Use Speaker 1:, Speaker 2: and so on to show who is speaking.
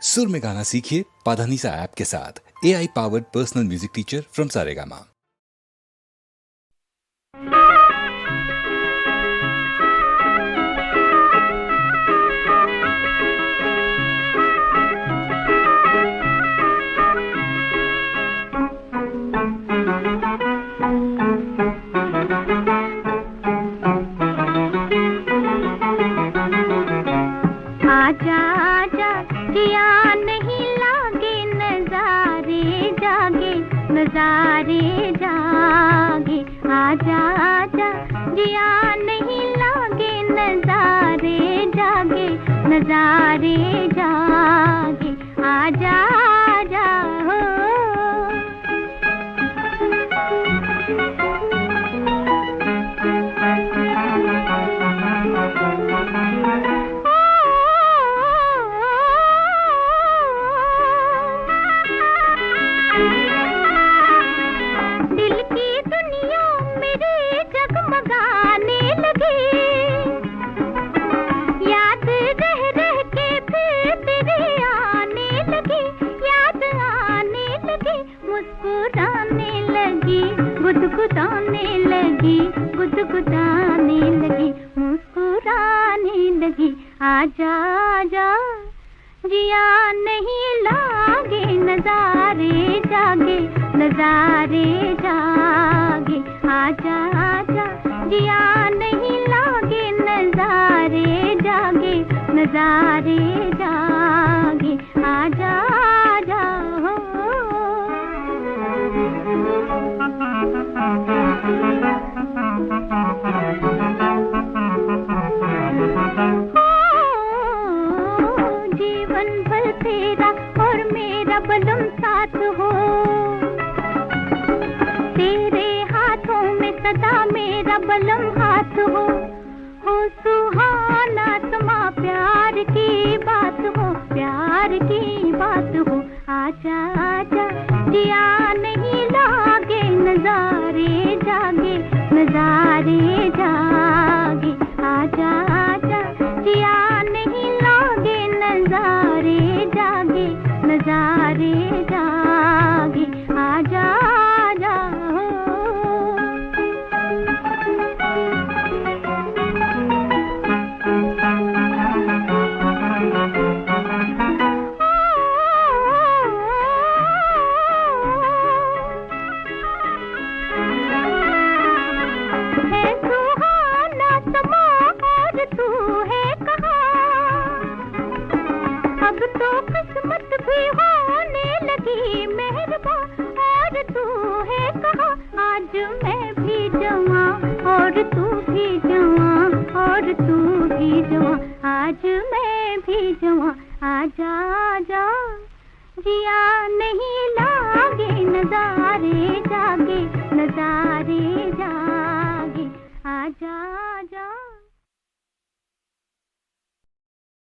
Speaker 1: सुर में गाना सीखिए पाधानीसा ऐप के साथ। AI powered personal music teacher from Saregama.
Speaker 2: आजा आजा जिया नहीं लागे नजारे जागे नजारे जागे। आजा आजा जिया नहीं लागे नजारे जागे नजारे जागे। आजा आजा हो गुदगुदाने लगी गुदगुदाने लगी मुस्कुराने लगी। आजा आजा जिया नहीं लागे नजारे जागे नजारे जागे। आजा आजा जिया नहीं लागे नजारे जागे नजारे जागे। आजा आजा हो जीवन भर तेरा और मेरा बलम साथ हो। तेरे हाथों में सदा मेरा बलम हाथ हो सुहाना समा प्यार की बात हो प्यार की बात हो। आजा आजा जिया नहीं लागे नजारे जागे नजारे जागे। आजा आजा जिया नहीं लागे नजारे जागे नजारे जागे। आजा आजा हो तो किस्मत भी होने लगी मेहरबान और तू है कहा। आज मैं भी जवां और तू भी जवां और तू भी जवां आज मैं भी जवां। आजा आजा जिया नहीं लागे नजारे जागे नजारे